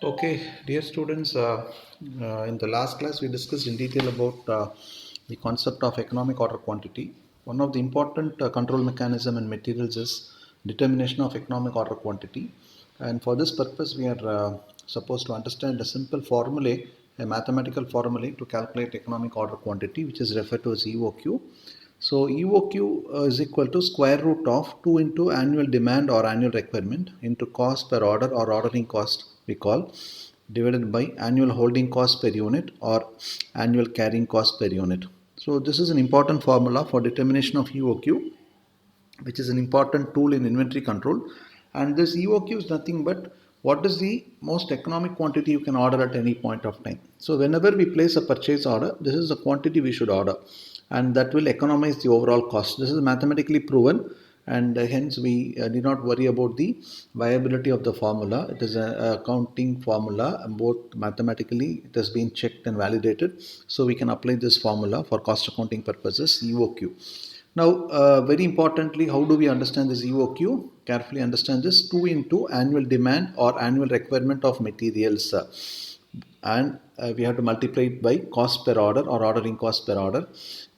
Okay, dear students, in the last class we discussed in detail about the concept of economic order quantity. One of the important control mechanism in materials is determination of economic order quantity. And for this purpose, we are supposed to understand a simple formulae, a mathematical formulae to calculate economic order quantity, which is referred to as EOQ. So EOQ is equal to square root of 2 into annual demand or annual requirement into cost per order or ordering cost we call divided by annual holding cost per unit or annual carrying cost per unit. So this is an important formula for determination of EOQ, which is an important tool in inventory control. And this EOQ is nothing but what is the most economic quantity you can order at any point of time. So whenever we place a purchase order, this is the quantity we should order, and that will economize the overall cost. This is mathematically proven, and hence we need not worry about the viability of the formula. It is an accounting formula, and both mathematically it has been checked and validated, so we can apply this formula for cost accounting purposes, EOQ. Now, very importantly, how do we understand this EOQ? Carefully understand this: 2 into annual demand or annual requirement of materials, and we have to multiply it by cost per order or ordering cost per order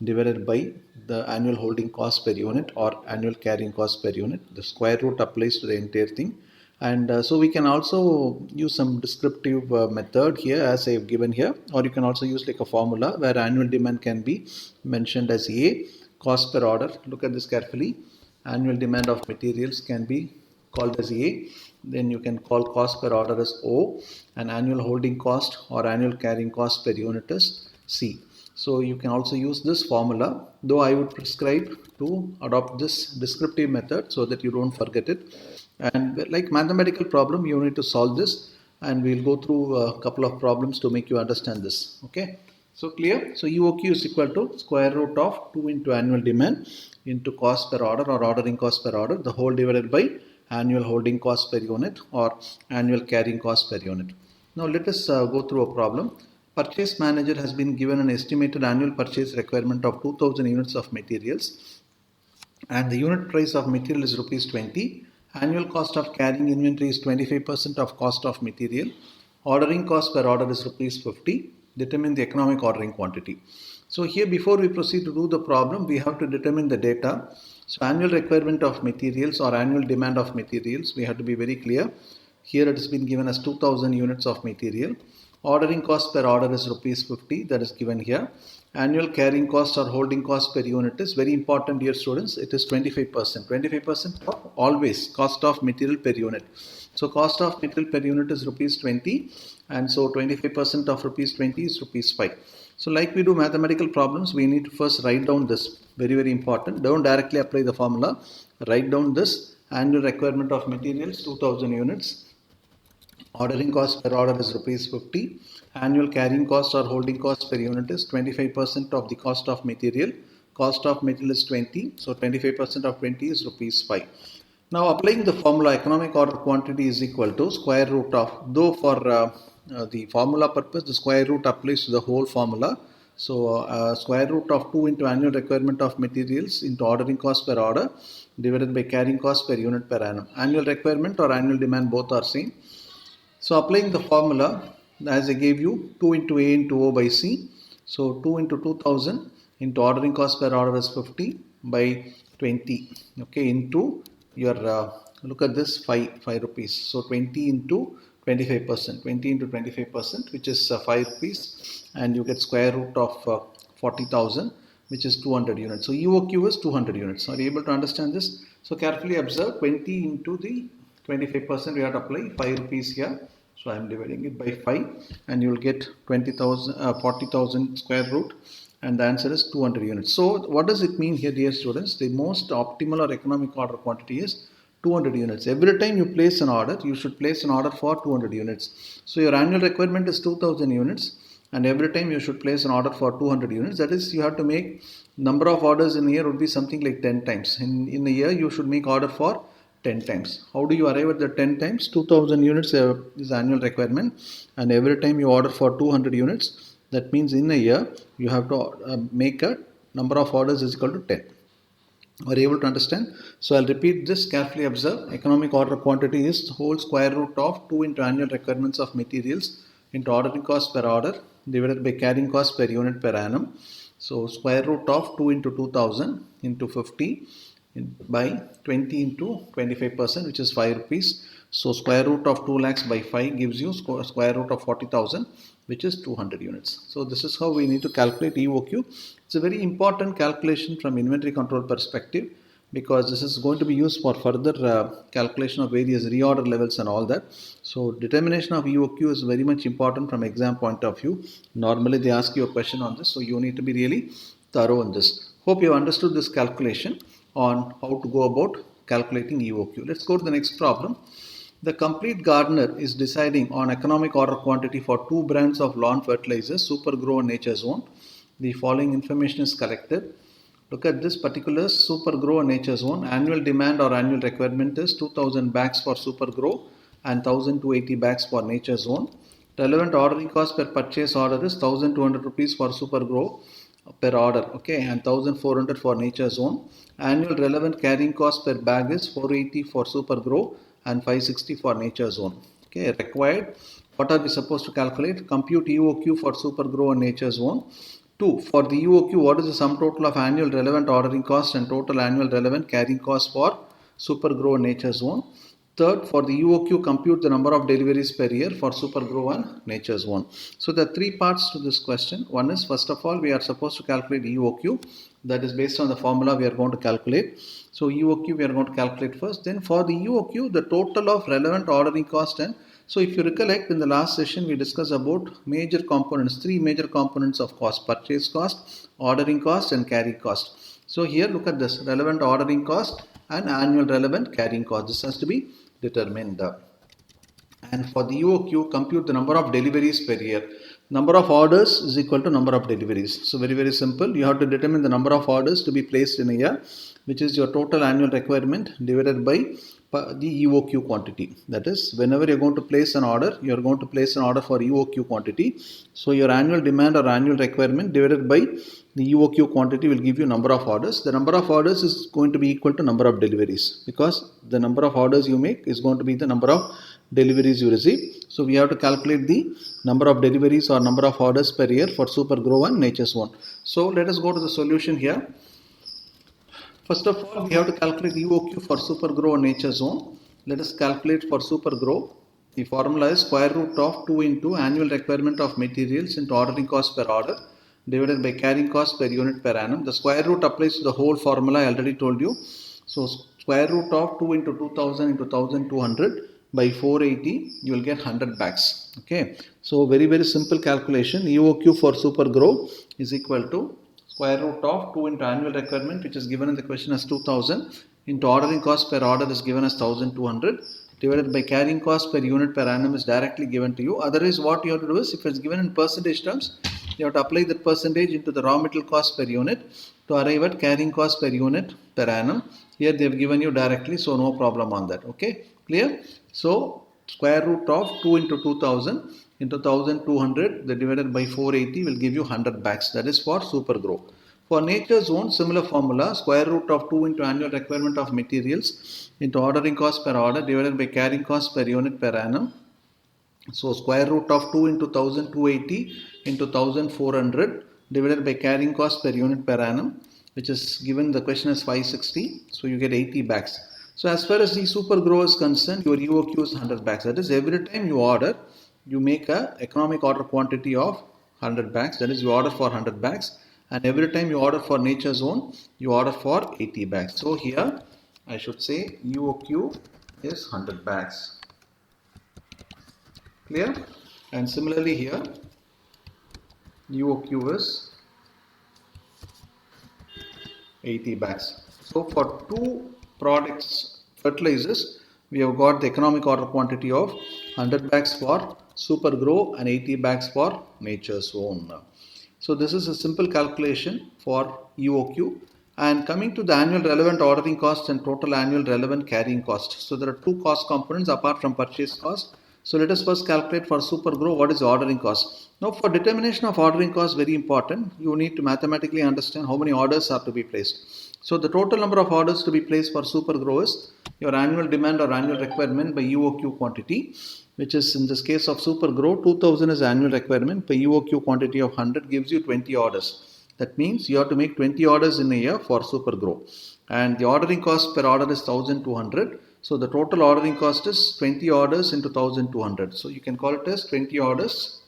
divided by the annual holding cost per unit or annual carrying cost per unit. The square root applies to the entire thing. And so we can also use some descriptive method here as I have given here, or you can also use like a formula where annual demand can be mentioned as A, cost per order. Look at this carefully. Annual demand of materials can be called as A. Then you can call cost per order as O, and annual holding cost or annual carrying cost per unit is C. So you can also use this formula, though I would prescribe to adopt this descriptive method so that you don't forget it. And like mathematical problem, you need to solve this, and we'll go through a couple of problems to make you understand this. Okay, so clear? So EOQ is equal to square root of 2 into annual demand into cost per order or ordering cost per order, the whole divided by annual holding cost per unit or annual carrying cost per unit. Now let us go through a problem. Purchase manager has been given an estimated annual purchase requirement of 2000 units of materials, and the unit price of material is rupees 20. Annual cost of carrying inventory is 25% of cost of material. Ordering cost per order is rupees 50. Determine the economic ordering quantity. So here, before we proceed to do the problem, we have to determine the data. So annual requirement of materials or annual demand of materials, we have to be very clear. Here it has been given as 2000 units of material. Ordering cost per order is rupees 50, that is given here. Annual carrying cost or holding cost per unit is very important, dear students. It is 25%. 25% of always cost of material per unit. So cost of material per unit is rupees 20, and so 25% of rupees 20 is rupees 5. So like we do mathematical problems, we need to first write down this. Very, very important. Don't directly apply the formula. Write down this. Annual requirement of materials 2000 units. Ordering cost per order is rupees 50. Annual carrying cost or holding cost per unit is 25% of the cost of material. Cost of material is 20. So 25% of 20 is rupees 5. Now applying the formula, economic order quantity is equal to square root of, though for the formula purpose the square root applies to the whole formula. So square root of 2 into annual requirement of materials into ordering cost per order divided by carrying cost per unit per annum. Annual requirement or annual demand both are same. So applying the formula as I gave you, 2 into A into O by C. So 2 into 2000 into ordering cost per order is 50 by 20. Okay, into your look at this 5 rupees. So 20 into 25%, 20 into 25%, which is 5 rupees, and you get square root of 40,000, which is 200 units. So EOQ is 200 units. Are you able to understand this? So carefully observe, 20 into the 25% we have to apply 5 rupees here. So I am dividing it by 5, and you will get 40,000 square root, and the answer is 200 units. So what does it mean here, dear students? The most optimal or economic order quantity is 200 units. Every time you place an order, you should place an order for 200 units. So your annual requirement is 2000 units, and every time you should place an order for 200 units. That is, you have to make number of orders in a year would be something like 10 times. In a year, you should make order for 10 times. How do you arrive at the 10 times? 2000 units is annual requirement, and every time you order for 200 units, that means in a year you have to make a number of orders is equal to 10. Are you able to understand? So I'll repeat this, carefully observe. Economic order quantity is the whole square root of 2 into annual requirements of materials into ordering cost per order divided by carrying cost per unit per annum. So square root of 2 into 2000 into 50 by 20 into 25%, which is 5 rupees. So square root of 2 lakhs by 5 gives you square root of 40,000, which is 200 units. So this is how we need to calculate EOQ. It's a very important calculation from inventory control perspective, because this is going to be used for further calculation of various reorder levels and all that. So determination of EOQ is very much important from exam point of view. Normally they ask you a question on this, so you need to be really thorough in this. Hope you have understood this calculation on how to go about calculating EOQ. Let's go to the next problem. The complete gardener is deciding on economic order quantity for two brands of lawn fertilizers, Super Grow and Nature's Own. The following information is collected. Look at this particular Super Grow and Nature's Own. Annual demand or annual requirement is 2000 bags for Super Grow and 1280 bags for Nature's Own. Relevant ordering cost per purchase order is 1200 rupees for Super Grow per order, okay, and 1400 for Nature's Own. Annual relevant carrying cost per bag is 480 for Super Grow and 560 for Nature's Own. Okay, required. What are we supposed to calculate? Compute EOQ for Super Grow and Nature's Own. 2. For the EOQ, what is the sum total of annual relevant ordering cost and total annual relevant carrying cost for Super Grow and Nature's Own? Third, for the EOQ, compute the number of deliveries per year for Super Grow and Nature's Own. So there are three parts to this question. One is, first of all, we are supposed to calculate EOQ. That is based on the formula we are going to calculate. So EOQ we are going to calculate first. Then for the EOQ, the total of relevant ordering cost. And so if you recollect, in the last session we discussed about major components, three major components of cost: purchase cost, ordering cost and carry cost. So here look at this, relevant ordering cost and annual relevant carrying cost. This has to be determined. And for the EOQ, compute the number of deliveries per year. Number of orders is equal to number of deliveries. So very simple. You have to determine the number of orders to be placed in a year, which is your total annual requirement divided by the EOQ quantity. That is, whenever you're going to place an order, you're going to place an order for EOQ quantity. So your annual demand or annual requirement divided by the EOQ quantity will give you number of orders. The number of orders is going to be equal to number of deliveries, because the number of orders you make is going to be the number of deliveries you receive. So we have to calculate the number of deliveries or number of orders per year for Super Grow and Nature's Own. So let us go to the solution here. First of all, we have to calculate EOQ for Super Grow and Nature's Own. Let us calculate for Super Grow. The formula is square root of 2 into annual requirement of materials into ordering cost per order divided by carrying cost per unit per annum. The square root applies to the whole formula, I already told you. So square root of 2 into 2000 into 1200 by 480, you will get 100 bags. Okay, so very simple calculation. EOQ for Super Grow is equal to square root of 2 into annual requirement, which is given in the question as 2000, into ordering cost per order is given as 1200, divided by carrying cost per unit per annum is directly given to you. Otherwise, what you have to do is, if it's given in percentage terms, you have to apply that percentage into the raw material cost per unit to arrive at carrying cost per unit per annum. Here they have given you directly, so no problem on that. Okay, clear? So square root of 2 into 2000 into 1200, the divided by 480 will give you 100 bags. That is for Super Grow. For Nature's Own, similar formula, square root of 2 into annual requirement of materials into ordering cost per order divided by carrying cost per unit per annum. So square root of 2 into 1280 into 1400 divided by carrying cost per unit per annum, which is given the question as 560. So you get 80 bags. So as far as the Super Grow is concerned, your EOQ is 100 bags. That is, every time you order, you make a economic order quantity of 100 bags. That is, you order for 100 bags. And every time you order for Nature's Own, you order for 80 bags. So here, I should say EOQ is 100 bags. Clear? And similarly here, EOQ is 80 bags. So for two products, fertilizers, we have got the economic order quantity of 100 bags for Super Grow and 80 bags for Nature's Own. So this is a simple calculation for EOQ. And coming to the annual relevant ordering cost and total annual relevant carrying cost. So there are two cost components apart from purchase cost. So let us first calculate for Super Grow what is the ordering cost. Now for determination of ordering cost, very important, you need to mathematically understand how many orders are to be placed. So the total number of orders to be placed for super grow is your annual demand or annual requirement by UOQ quantity, which is in this case of super grow, 2000 is annual requirement by UOQ quantity of 100 gives you 20 orders. That means you have to make 20 orders in a year for super grow. And the ordering cost per order is 1200. So the total ordering cost is 20 orders into 1200. So you can call it as 20 orders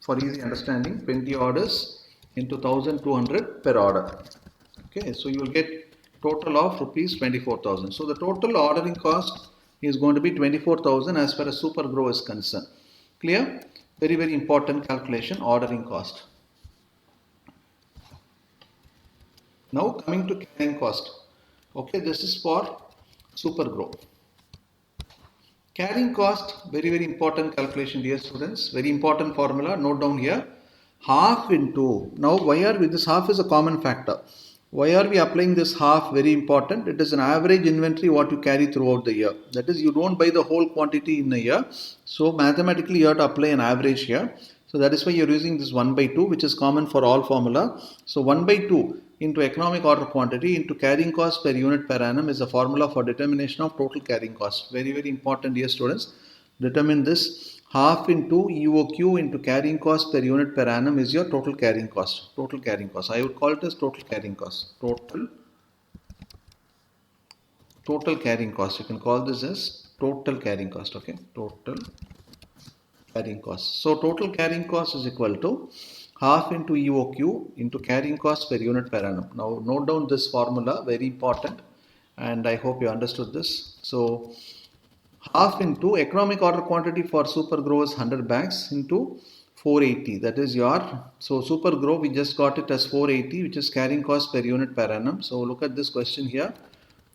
for easy understanding, 20 orders into 1200 per order. Okay, so you will get total of rupees 24,000. So the total ordering cost is going to be 24,000 as far as super grow is concerned. Clear? Very, very important calculation, ordering cost. Now coming to carrying cost. Okay, this is for super grow. Carrying cost, very, very important calculation, dear students. Very important formula, note down here. Half into, now why are we, this half is a common factor. Why are we applying this half? Very important. It is an average inventory what you carry throughout the year. That is, you don't buy the whole quantity in a year. So mathematically you have to apply an average here. So that is why you're using this 1 by 2, which is common for all formula. So 1 by 2 into economic order quantity into carrying cost per unit per annum is a formula for determination of total carrying cost. Very, very important, dear students. Determine this. Half into EOQ into carrying cost per unit per annum is your total carrying cost. Total carrying cost. I would call it as total carrying cost. Total carrying cost. You can call this as total carrying cost. Okay. Total carrying cost. So total carrying cost is equal to half into EOQ into carrying cost per unit per annum. Now note down this formula. Very important. And I hope you understood this. So half into economic order quantity for super grow is 100 bags into 480, that is your, so super grow we just got it as 480, which is carrying cost per unit per annum. So look at this question here,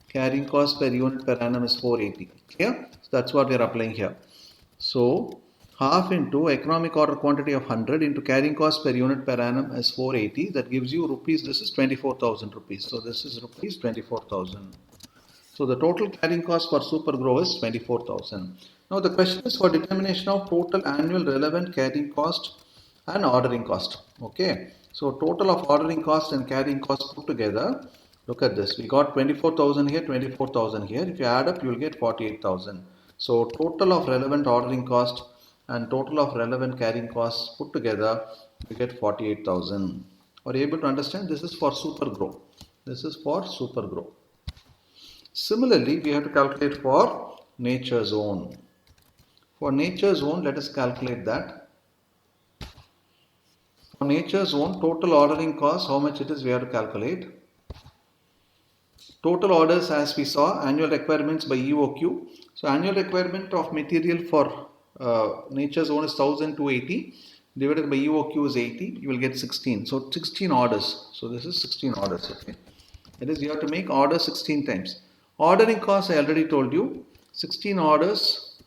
carrying cost per unit per annum is 480. Clear? So that's what we are applying here. So half into economic order quantity of 100 into carrying cost per unit per annum is 480, that gives you rupees, this is 24,000 rupees. So this is rupees 24,000. So the total carrying cost for super grow is 24,000. Now the question is for determination of total annual relevant carrying cost and ordering cost. Okay. So total of ordering cost and carrying cost put together. Look at this. We got 24,000 here, 24,000 here. If you add up, you will get 48,000. So total of relevant ordering cost and total of relevant carrying costs put together, you get 48,000. Are you able to understand? This is for super grow. This is for super grow. Similarly, we have to calculate for nature zone. For nature zone, let us calculate that. For nature zone, total ordering cost, how much it is, we have to calculate. Total orders, as we saw, annual requirements by EOQ. So annual requirement of material for nature zone is 1280 divided by EOQ is 80. You will get 16. So 16 orders. So this is 16 orders. Okay. That is, you have to make orders 16 times. Ordering cost, I already told you, 16 orders,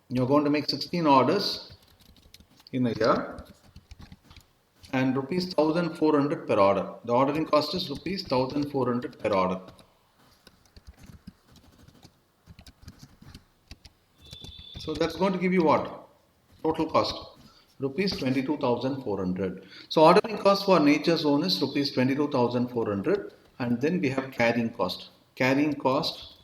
you're going to make 16 orders in a year and rupees 1400 per order. The ordering cost is rupees 1400 per order. So that's going to give you what? Total cost, rupees 22,400. So ordering cost for nature zone is rupees 22,400, and then we have carrying cost. Carrying cost,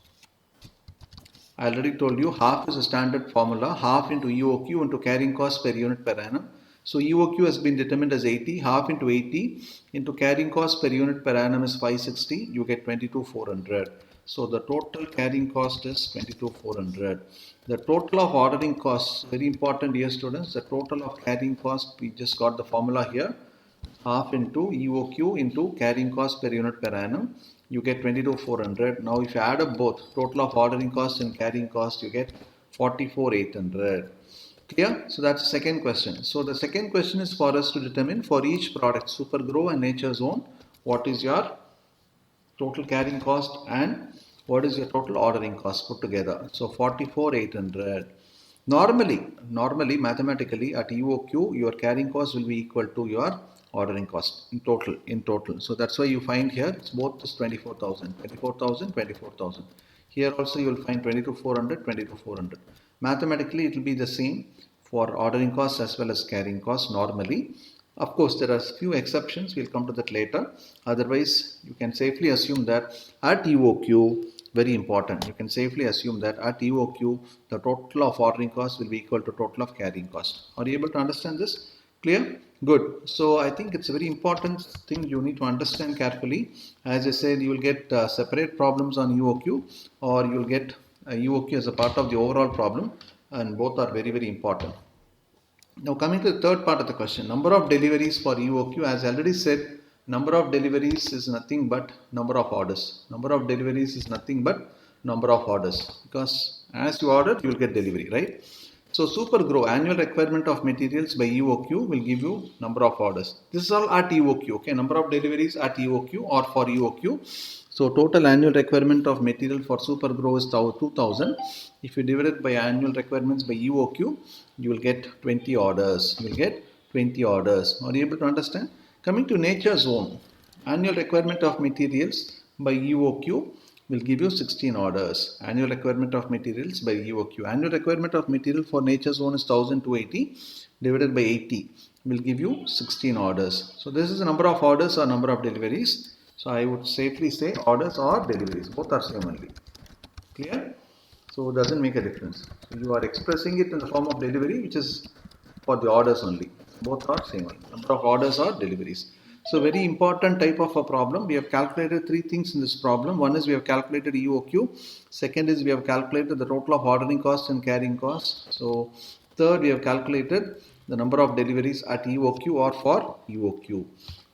I already told you, half is a standard formula, half into EOQ into carrying cost per unit per annum. So EOQ has been determined as 80, half into 80 into carrying cost per unit per annum is 560, you get 22,400. So the total carrying cost is 22,400. The total of ordering costs, very important, dear students, the total of carrying cost, we just got the formula here, half into EOQ into carrying cost per unit per annum, you get 22,400. Now if you add up both, total of ordering cost and carrying cost, you get 44,800. Clear? So that's the second question. So the second question is for us to determine for each product, super grow and nature zone, what is your total carrying cost and what is your total ordering cost put together. So 44,800. Normally, mathematically at EOQ, your carrying cost will be equal to your ordering cost in total. So that's why you find here, it's both is 24,000. Here also you will find 22,400. Mathematically, it will be the same for ordering cost as well as carrying cost normally. Of course, there are few exceptions. We'll come to that later. Otherwise, you can safely assume that at EOQ, very important, you can safely assume that at EOQ, the total of ordering cost will be equal to total of carrying cost. Are you able to understand this? Clear? Good. So I think it's a very important thing you need to understand carefully. As I said, you will get separate problems on EOQ, or you will get EOQ as a part of the overall problem, and both are very, very important. Now coming to the third part of the question, number of deliveries for EOQ, as I already said, number of deliveries is nothing but number of orders. Number of deliveries is nothing but number of orders, because as you order, you will get delivery, right? So super grow, annual requirement of materials by EOQ will give you number of orders. This is all at EOQ, okay? Number of deliveries at EOQ or for EOQ. So total annual requirement of material for super grow is 2000. If you divide it by annual requirements by EOQ, you will get 20 orders. You will get 20 orders. Are you able to understand? Coming to nature zone, annual requirement of materials by EOQ will give you 16 orders. Annual requirement of materials by EOQ. Annual requirement of material for nature zone is 1280 divided by 80 will give you 16 orders. So this is the number of orders or number of deliveries. So I would safely say orders or deliveries. Both are same only. Clear? So it doesn't make a difference. So you are expressing it in the form of delivery, which is for the orders only. Both are same only. Number of orders or deliveries. So very important type of a problem. We have calculated three things in this problem. One is we have calculated EOQ. Second is we have calculated the total of ordering cost and carrying cost. So third, we have calculated the number of deliveries at EOQ or for EOQ.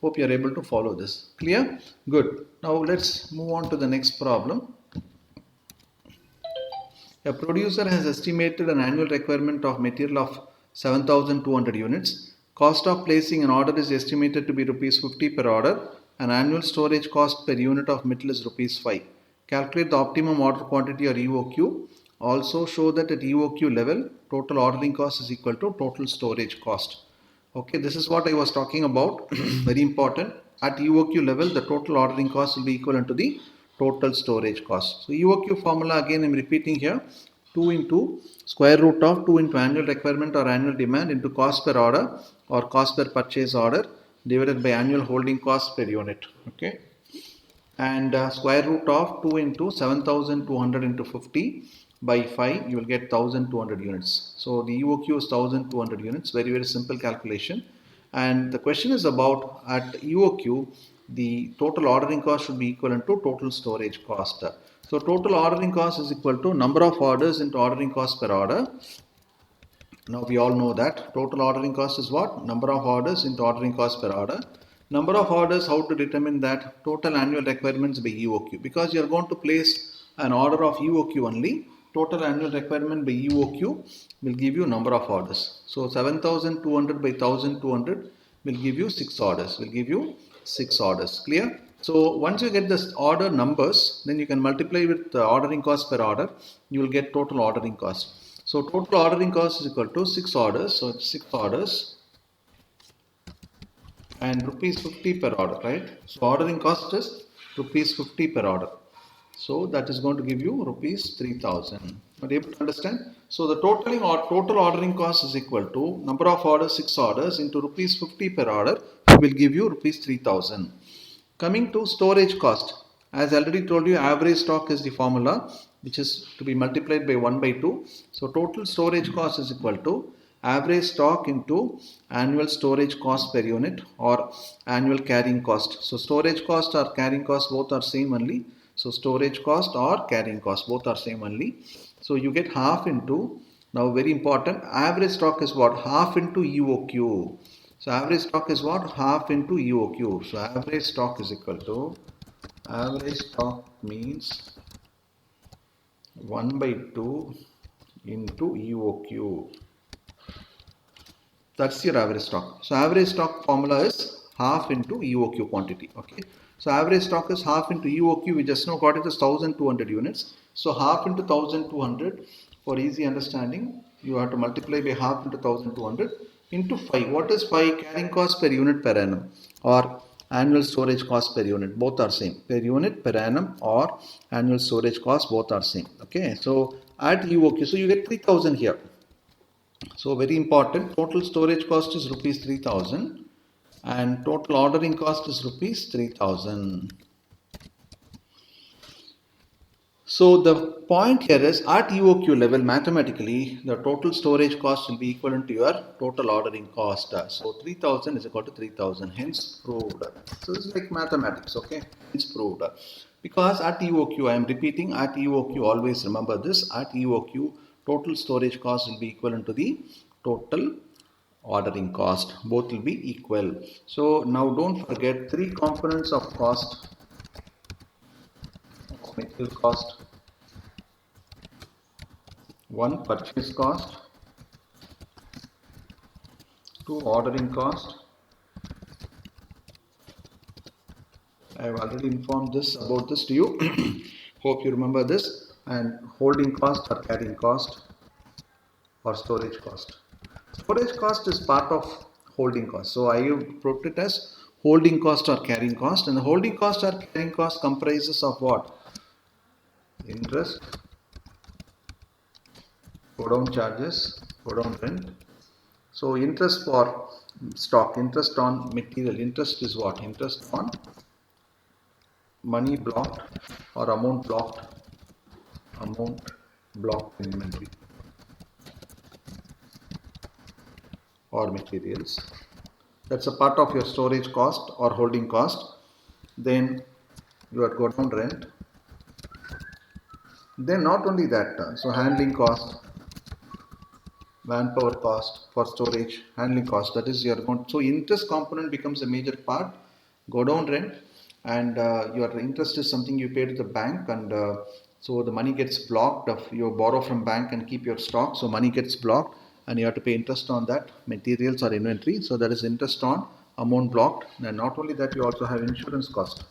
Hope you are able to follow this. Clear? Good. Now let's move on to the next problem. A producer has estimated an annual requirement of material of 7,200 units. Cost of placing an order is estimated to be rupees 50 per order. An annual storage cost per unit of metal is rupees 5. Calculate the optimum order quantity or EOQ. Also show that at EOQ level, total ordering cost is equal to total storage cost. Okay, this is what I was talking about. Very important. At EOQ level, the total ordering cost will be equivalent to the total storage cost. So EOQ formula, again I am repeating here, 2 into square root of 2 into annual requirement or annual demand into cost per order or cost per purchase order divided by annual holding cost per unit. Okay, and square root of 2 into 7,200 into 50 by 5, you will get 1,200 units. So the EOQ is 1,200 units. Very, very simple calculation. And the question is about at EOQ, the total ordering cost should be equivalent to total storage cost. So total ordering cost is equal to number of orders into ordering cost per order. Now we all know that total ordering cost is what? Number of orders into ordering cost per order. Number of orders, how to determine that? Total annual requirements by EOQ. Because you are going to place an order of EOQ only, total annual requirement by EOQ will give you number of orders. So 7,200 by 1,200 will give you 6 orders. Will give you 6 orders. Clear? So once you get this order numbers, then you can multiply with the ordering cost per order. You will get total ordering cost. So total ordering cost is equal to 6 orders. So 6 orders and rupees 50 per order, right? So ordering cost is rupees 50 per order. So that is going to give you rupees 3,000. Are you able to understand? So the total ordering cost is equal to number of orders, 6 orders into rupees 50 per order will give you rupees 3,000. Coming to storage cost, as I already told you, average stock is the formula which is to be multiplied by 1 by 2. So total storage cost is equal to average stock into annual storage cost per unit or annual carrying cost. So storage cost or carrying cost both are same only. So storage cost or carrying cost both are same only. So you get half into, now very important, average stock is what? Half into EOQ. So average stock is what? Half into EOQ. So average stock is equal to, average stock means 1 by 2 into EOQ. That's your average stock. So average stock formula is half into EOQ quantity. Okay. So average stock is half into EOQ. We just now got it as 1,200 units. So half into 1,200, for easy understanding, you have to multiply by half into 1,200 into 5. What is 5? Carrying cost per unit per annum or annual storage cost per unit. Both are same. Per unit, per annum or annual storage cost, both are same. Okay. So at EOQ, so you get 3,000 here. So very important, total storage cost is rupees 3,000 and total ordering cost is rupees 3000. So the point here is at EOQ level mathematically the total storage cost will be equivalent to your total ordering cost. So 3000 is equal to 3000, hence proved. So this is like mathematics, okay? Hence proved. Because at EOQ, I am repeating, at EOQ always remember this, at EOQ total storage cost will be equivalent to the total ordering cost. Both will be equal. So now don't forget three components of cost: material cost, one purchase cost, two ordering cost. I have already informed this about this to you. Hope you remember this. And holding cost or carrying cost or storage cost. Storage cost is part of holding cost. So I have put it as holding cost or carrying cost. And the holding cost or carrying cost comprises of what? Interest, go down charges, go down rent. So interest for stock, interest on material. Interest is what? Interest on money blocked or amount blocked in inventory or materials. That's a part of your storage cost or holding cost. Then you have go down rent. Then not only that, so handling cost, manpower cost for storage, handling cost, that is your account. So interest component becomes a major part. Go down rent, and your interest is something you pay to the bank, and so the money gets blocked. If you borrow from bank and keep your stock, so money gets blocked and you have to pay interest on that materials or inventory. So that is interest on amount blocked. And not only that, you also have insurance cost.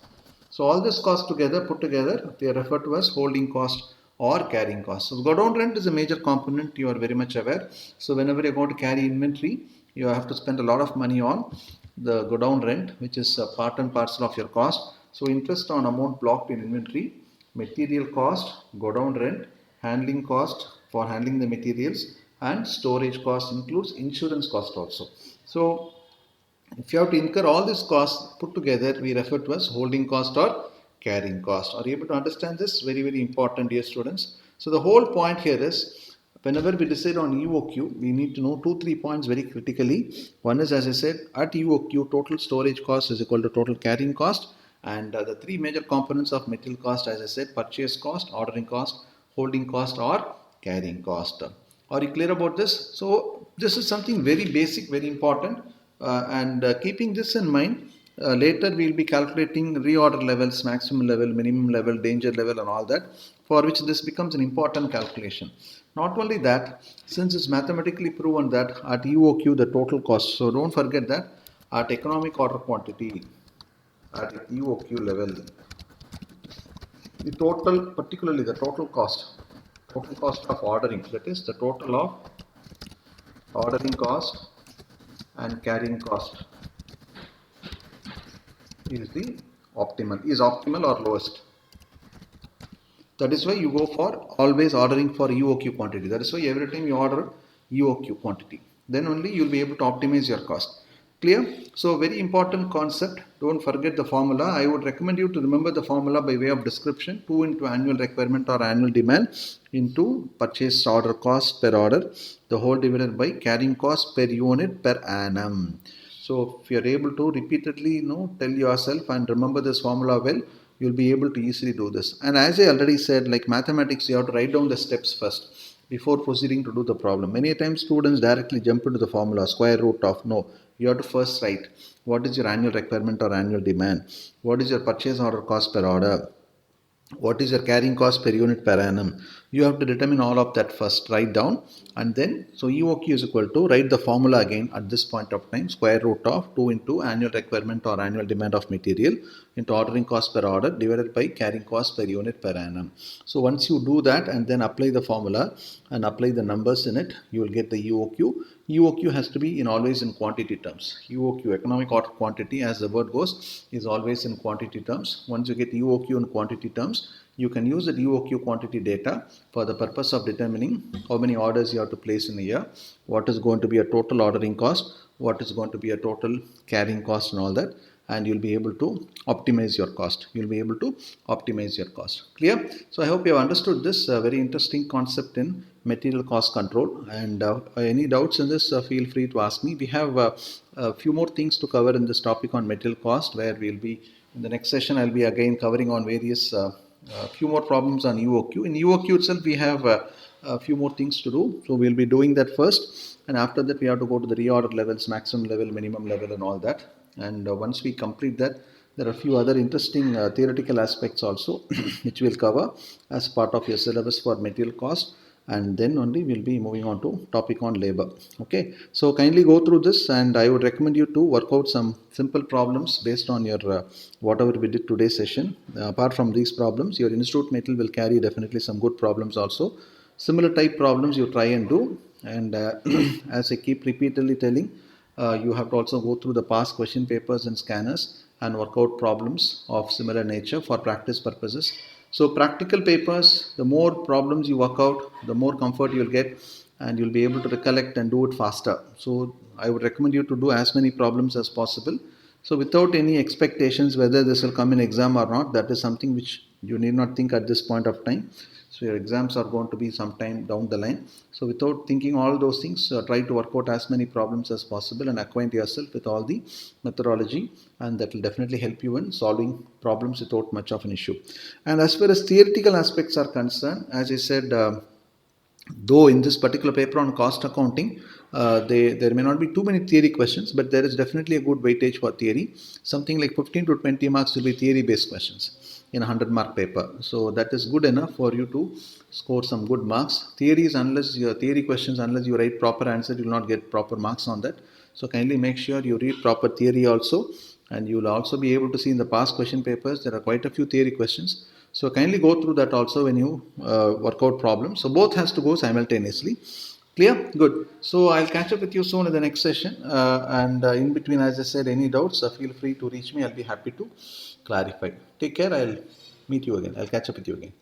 So all this cost together, put together, they are referred to as holding cost or carrying cost. So go down rent is a major component, you are very much aware. So whenever you're going to carry inventory, you have to spend a lot of money on the go down rent, which is a part and parcel of your cost. So interest on amount blocked in inventory, material cost, go down rent, handling cost for handling the materials, and storage cost includes insurance cost also. So if you have to incur all these costs put together, we refer to as holding cost or carrying cost. Are you able to understand this? Very, very important, dear students. So the whole point here is whenever we decide on EOQ, we need to know 2-3 points very critically. One is, as I said, at EOQ, total storage cost is equal to total carrying cost. And the three major components of material cost, as I said, purchase cost, ordering cost, holding cost, or carrying cost. Are you clear about this? So this is something very basic, very important. And keeping this in mind, later we will be calculating reorder levels, maximum level, minimum level, danger level and all that, for which this becomes an important calculation. Not only that, since it's mathematically proven that at EOQ the total cost, so don't forget that at economic order quantity, at EOQ level, the total, particularly the total cost of ordering, that is the total of ordering cost and carrying cost is the optimal or lowest. That is why you go for always ordering for EOQ quantity. That is why every time you order EOQ quantity, then only you will be able to optimize your cost. Clear? So very important concept. Don't forget the formula. I would recommend you to remember the formula by way of description. 2 into annual requirement or annual demand into purchase order cost per order, the whole divided by carrying cost per unit per annum. So if you are able to repeatedly tell yourself and remember this formula well, you'll be able to easily do this. And as I already said, like mathematics, you have to write down the steps first before proceeding to do the problem. Many times students directly jump into the formula, square root of. No, you have to first write what is your annual requirement or annual demand, what is your purchase order cost per order, what is your carrying cost per unit per annum. You have to determine all of that first, write down, and then so EOQ is equal to, write the formula again at this point of time, square root of 2 into annual requirement or annual demand of material into ordering cost per order divided by carrying cost per unit per annum. So once you do that and then apply the formula and apply the numbers in it, you will get the EOQ. EOQ has to be in always in quantity terms. EOQ, economic order quantity, as the word goes, is always in quantity terms. Once you get EOQ in quantity terms, you can use the UOQ quantity data for the purpose of determining how many orders you have to place in a year, what is going to be a total ordering cost, what is going to be a total carrying cost and all that, and you'll be able to optimize your cost. You'll be able to optimize your cost. Clear? So I hope you have understood this very interesting concept in material cost control, and any doubts in this, feel free to ask me. We have a few more things to cover in this topic on material cost, where we'll be in the next session. I'll be again covering on various few more problems on UOQ. In UOQ itself, we have a few more things to do. So we'll be doing that first, and after that we have to go to the reorder levels, maximum level, minimum level, and all that. And once we complete that, there are a few other interesting theoretical aspects also which we'll cover as part of your syllabus for material cost, and then only we'll be moving on to topic on labor. Okay, so kindly go through this, and I would recommend you to work out some simple problems based on your whatever we did today's session. Apart from these problems, your institute material will carry definitely some good problems also. Similar type problems you try and do, and as I keep repeatedly telling, you have to also go through the past question papers and scanners and work out problems of similar nature for practice purposes. So practical papers, the more problems you work out, the more comfort you'll get, and you'll be able to recollect and do it faster. So I would recommend you to do as many problems as possible. So without any expectations whether this will come in exam or not, that is something which you need not think at this point of time. So your exams are going to be sometime down the line. So without thinking all those things, try to work out as many problems as possible and acquaint yourself with all the methodology, and that will definitely help you in solving problems without much of an issue. And as far as theoretical aspects are concerned, as I said, though in this particular paper on cost accounting, there may not be too many theory questions, but there is definitely a good weightage for theory. Something like 15 to 20 marks will be theory based questions in a 100-mark paper. So that is good enough for you to score some good marks. Theories, unless your theory questions, unless you write proper answer, you will not get proper marks on that. So kindly make sure you read proper theory also, and you will also be able to see in the past question papers there are quite a few theory questions. So kindly go through that also when you work out problems. So both has to go simultaneously. Clear? Good. So I'll catch up with you soon in the next session. And in between, as I said, any doubts, feel free to reach me. I'll be happy to clarify. Take care. I'll meet you again. I'll catch up with you again.